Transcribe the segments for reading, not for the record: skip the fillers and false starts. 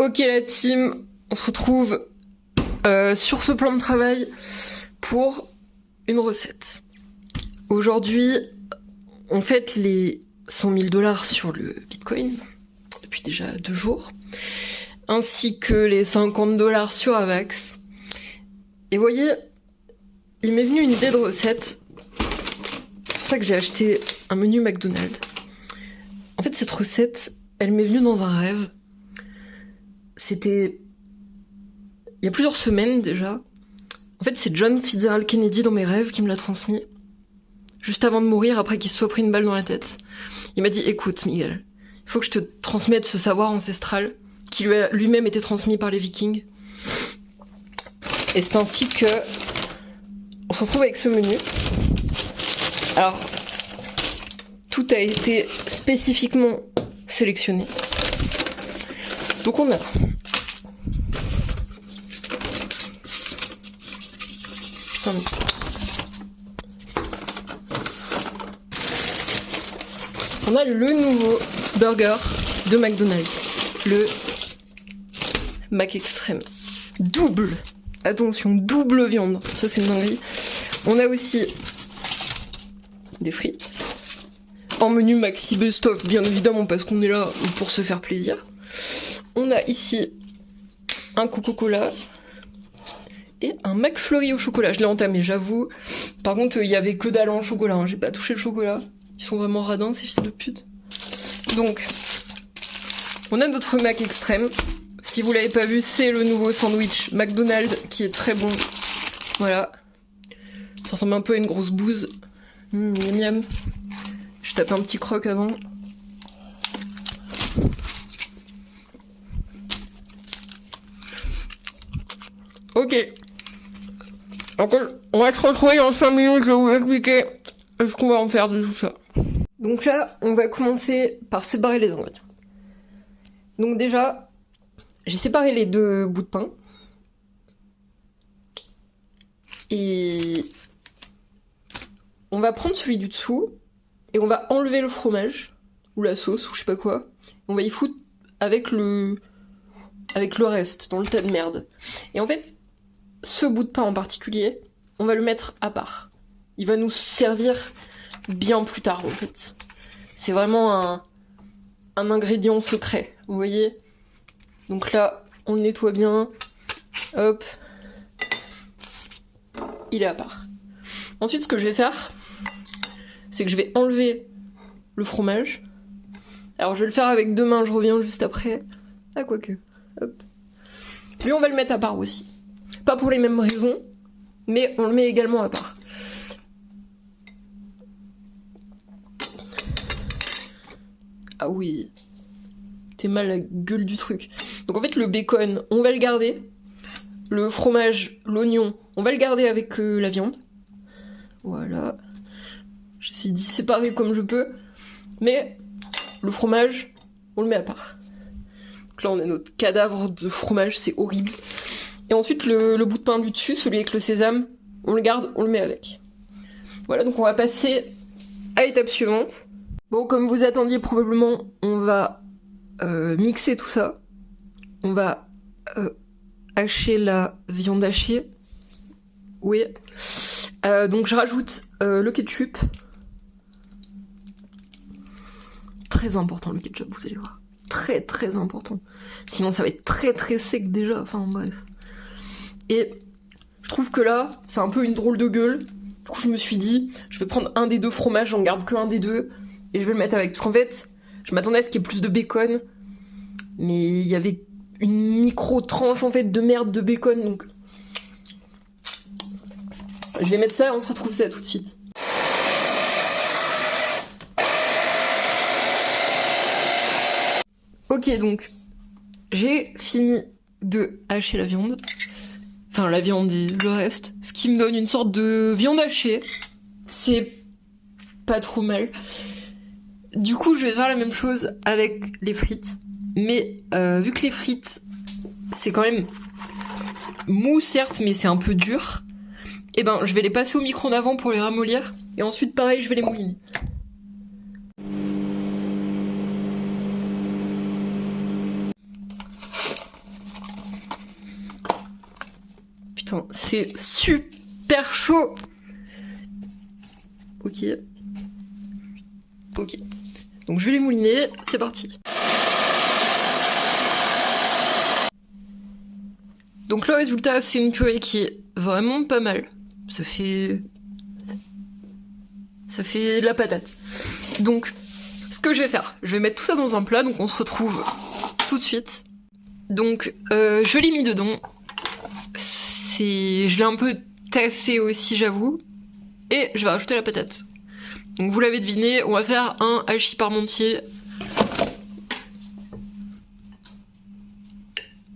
Ok la team, on se retrouve sur ce plan de travail pour une recette. Aujourd'hui, on fête les 100 000 $ sur le Bitcoin, depuis déjà 2 jours, ainsi que les 50 $ sur Avax. Et vous voyez, il m'est venu une idée de recette. C'est pour ça que j'ai acheté un menu McDonald's. En fait, cette recette, elle m'est venue dans un rêve. C'était il y a plusieurs semaines déjà. En fait, c'est John Fitzgerald Kennedy dans mes rêves qui me l'a transmis. Juste avant de mourir, après qu'il se soit pris une balle dans la tête. Il m'a dit, écoute Miguel, il faut que je te transmette ce savoir ancestral qui lui a lui-même été transmis par les Vikings. Et c'est ainsi que on se retrouve avec ce menu. Alors, tout a été spécifiquement sélectionné. Donc on a le nouveau burger de McDonald's, le Mac Extreme. Double, attention, double viande, ça c'est une dinguerie. On a aussi des frites, en menu maxi best-of, bien évidemment, parce qu'on est là pour se faire plaisir. On a ici un Coca-Cola et un McFlurry au chocolat. Je l'ai entamé, j'avoue. Par contre, il y avait que dalle en chocolat, hein. J'ai pas touché le chocolat. Ils sont vraiment radins, ces fils de pute. Donc, on a notre Mac Extreme. Si vous l'avez pas vu, c'est le nouveau sandwich McDonald's qui est très bon. Voilà. Ça ressemble un peu à une grosse bouse. Miam miam. Je tape un petit croc avant. Ok. Donc, on va se retrouver dans 5 minutes, je vais vous expliquer ce qu'on va en faire de tout ça. Donc là, on va commencer par séparer les ingrédients. Donc déjà, j'ai séparé les 2 bouts de pain. Et on va prendre celui du dessous et on va enlever le fromage ou la sauce ou je sais pas quoi. On va y foutre avec le reste dans le tas de merde. Et en fait, ce bout de pain en particulier, on va le mettre à part. Il va nous servir bien plus tard en fait. C'est vraiment un ingrédient secret, vous voyez. Donc là, on le nettoie bien. Hop. Il est à part. Ensuite, ce que je vais faire, c'est que je vais enlever le fromage. Alors je vais le faire avec 2 mains, je reviens juste après. Ah, quoique. Hop. Lui, on va le mettre à part aussi. Pas pour les mêmes raisons, mais on le met également à part. Ah oui, t'es mal la gueule du truc. Donc en fait, le bacon, on va le garder. Le fromage, l'oignon, on va le garder avec la viande. Voilà. J'essaie d'y séparer comme je peux. Mais le fromage, on le met à part. Donc là, on a notre cadavre de fromage, c'est horrible. Et ensuite, le bout de pain du dessus, celui avec le sésame, on le garde, on le met avec. Voilà, donc on va passer à l'étape suivante. Bon, comme vous attendiez probablement, on va mixer tout ça. On va hacher la viande hachée. Oui. Donc je rajoute le ketchup. Très important le ketchup, vous allez voir. Très très important. Sinon ça va être très très sec déjà, enfin bref. Et je trouve que là, c'est un peu une drôle de gueule. Du coup je me suis dit, je vais prendre un des 2 fromages, j'en garde que un des 2. Et je vais le mettre avec. Parce qu'en fait, je m'attendais à ce qu'il y ait plus de bacon. Mais il y avait une micro-tranche en fait de merde de bacon. Donc je vais mettre ça et on se retrouve ça tout de suite. Ok, donc j'ai fini de hacher la viande. Enfin la viande et le reste. Ce qui me donne une sorte de viande hachée. C'est pas trop mal. Du coup, je vais faire la même chose avec les frites. Mais vu que les frites, c'est quand même mou certes, mais c'est un peu dur. Et ben, je vais les passer au micro-ondes avant pour les ramollir. Et ensuite, pareil, je vais les mouiller. Putain, c'est super chaud. Ok. Ok. Donc je vais les mouliner, c'est parti. Donc le résultat, c'est une purée qui est vraiment pas mal. Ça fait de la patate. Donc, ce que je vais faire, je vais mettre tout ça dans un plat, donc on se retrouve tout de suite. Donc, je l'ai mis dedans. Je l'ai un peu tassé aussi, j'avoue. Et je vais rajouter la patate. Donc vous l'avez deviné, on va faire un hachis parmentier.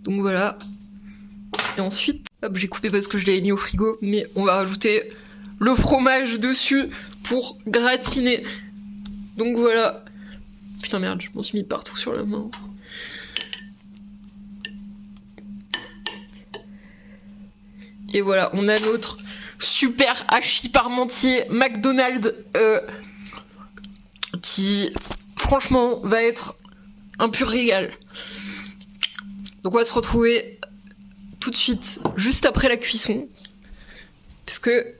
Donc voilà. Et ensuite, hop, j'ai coupé parce que je l'avais mis au frigo, mais on va rajouter le fromage dessus pour gratiner. Donc voilà. Putain merde, je m'en suis mis partout sur la main. Et voilà, on a notre super hachis parmentier McDonald's qui, franchement, va être un pur régal. Donc on va se retrouver tout de suite, juste après la cuisson, parce que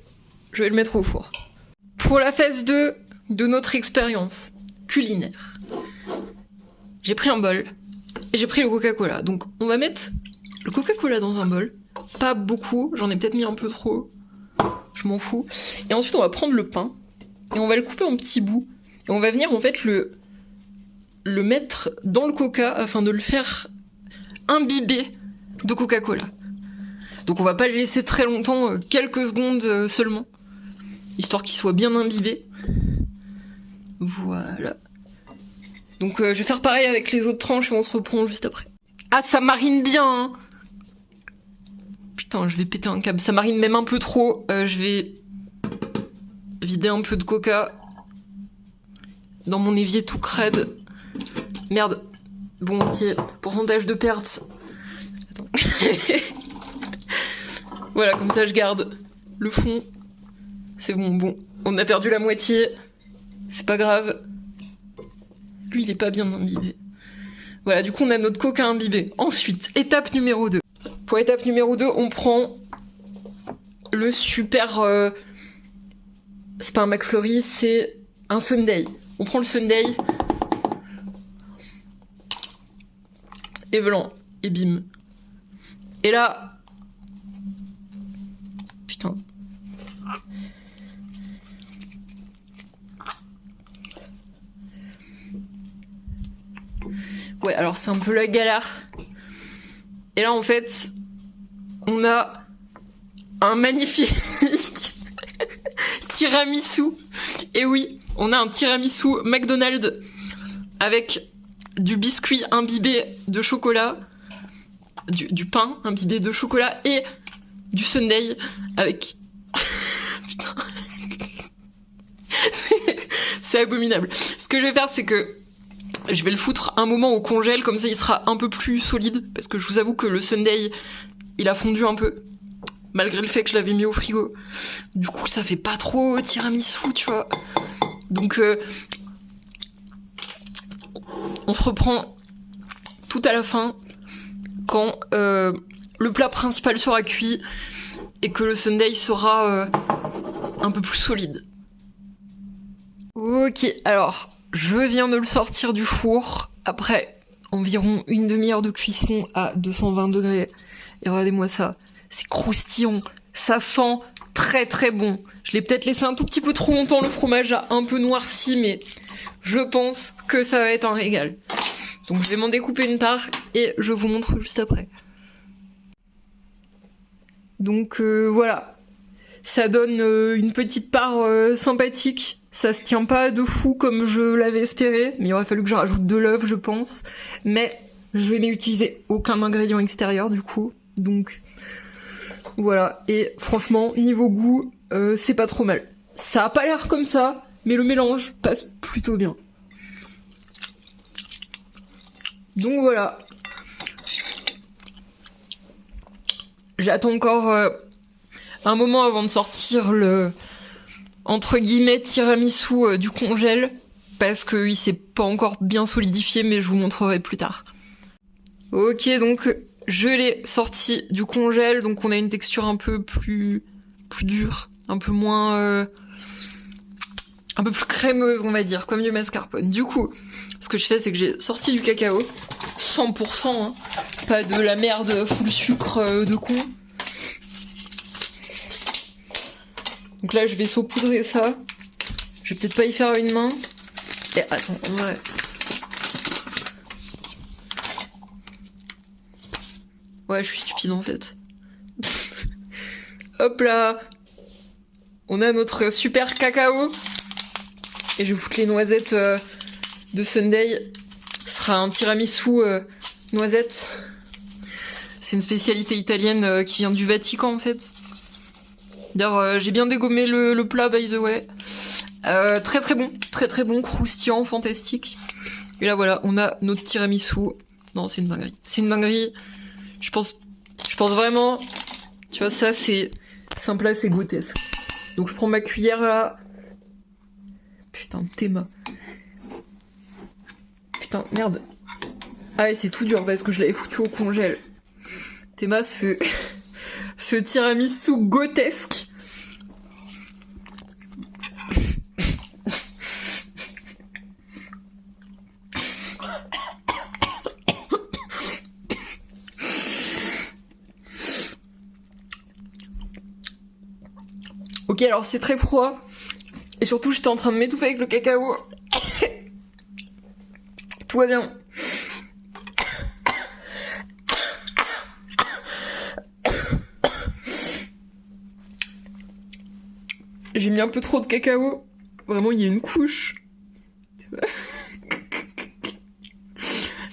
je vais le mettre au four. Pour la phase 2 de notre expérience culinaire, j'ai pris un bol et j'ai pris le Coca-Cola. Donc on va mettre le Coca-Cola dans un bol, pas beaucoup, j'en ai peut-être mis un peu trop, je m'en fous. Et ensuite on va prendre le pain et on va le couper en petits bouts. Et on va venir en fait le mettre dans le coca afin de le faire imbiber de Coca-Cola. Donc on va pas le laisser très longtemps, quelques secondes seulement, histoire qu'il soit bien imbibé. Voilà. Donc je vais faire pareil avec les autres tranches et on se reprend juste après. Ah, ça marine bien, hein. Putain, je vais péter un câble. Ça marine même un peu trop. Je vais vider un peu de coca dans mon évier tout crade. Merde. Bon, ok. Pourcentage de perte. Attends. Voilà, comme ça je garde le fond. C'est bon, bon. On a perdu la moitié. C'est pas grave. Lui, il est pas bien imbibé. Voilà, du coup, on a notre coca imbibé. Ensuite, étape numéro 2. Pour étape numéro 2, on prend le super... c'est pas un McFlurry, c'est un Sundae. On prend le Sundae. Et voilà. Et bim. Et là... Putain. Ouais, alors c'est un peu la galère. Et là, en fait, on a un magnifique tiramisu. Et oui, on a un tiramisu McDonald's avec du biscuit imbibé de chocolat, du pain imbibé de chocolat et du sundae avec... Putain. C'est abominable. Ce que je vais faire, c'est que je vais le foutre un moment au congèle, comme ça il sera un peu plus solide, parce que je vous avoue que le sundae, il a fondu un peu, malgré le fait que je l'avais mis au frigo. Du coup, ça fait pas trop tiramisu, tu vois. Donc, on se reprend tout à la fin, quand le plat principal sera cuit, et que le sundae sera un peu plus solide. Ok, alors... Je viens de le sortir du four après environ une demi-heure de cuisson à 220 degrés. Et regardez-moi ça, c'est croustillant, ça sent très très bon. Je l'ai peut-être laissé un tout petit peu trop longtemps, le fromage a un peu noirci, mais je pense que ça va être un régal. Donc je vais m'en découper une part et je vous montre juste après. Donc voilà, ça donne une petite part sympathique. Ça se tient pas de fou comme je l'avais espéré, mais il aurait fallu que je rajoute de l'œuf, je pense. Mais je n'ai utilisé aucun ingrédient extérieur du coup, donc voilà. Et franchement, niveau goût, c'est pas trop mal. Ça a pas l'air comme ça, mais le mélange passe plutôt bien. Donc voilà. J'attends encore un moment avant de sortir le... entre guillemets tiramisu du congèle, parce qu'il s'est pas encore bien solidifié, mais je vous montrerai plus tard. Ok, donc je l'ai sorti du congèle, donc on a une texture un peu plus dure, un peu moins... un peu plus crémeuse, on va dire, comme du mascarpone. Du coup, ce que je fais, c'est que j'ai sorti du cacao, 100%, hein, pas de la merde full sucre de con. Donc là, je vais saupoudrer ça. Je vais peut-être pas y faire une main. Et attends, on va... Ouais, je suis stupide en fait. Hop là. On a notre super cacao. Et je vais foutre les noisettes de Sunday. Ce sera un tiramisu noisette. C'est une spécialité italienne qui vient du Vatican en fait. D'ailleurs, j'ai bien dégommé le plat by the way. Très bon, croustillant, fantastique. Et là voilà, on a notre tiramisu. Non, c'est une dinguerie. C'est une dinguerie. Je pense vraiment, tu vois, ça c'est un plat, c'est grotesque. Donc je prends ma cuillère là. Putain, Théma. Putain, merde. Ah ouais, c'est tout dur parce que je l'avais foutu au congèle. Théma, ce tiramisu grotesque. Ok, alors c'est très froid. Et surtout, j'étais en train de m'étouffer avec le cacao. Tout va bien. J'ai mis un peu trop de cacao. Vraiment, il y a une couche.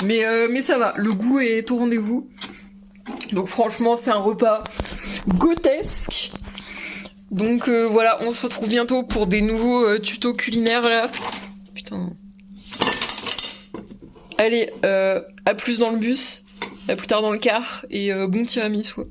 Mais ça va, le goût est au rendez-vous. Donc franchement, c'est un repas grotesque. Donc voilà, on se retrouve bientôt pour des nouveaux tutos culinaires là. Putain. Allez, à plus dans le bus, à plus tard dans le car, et bon tiramisu.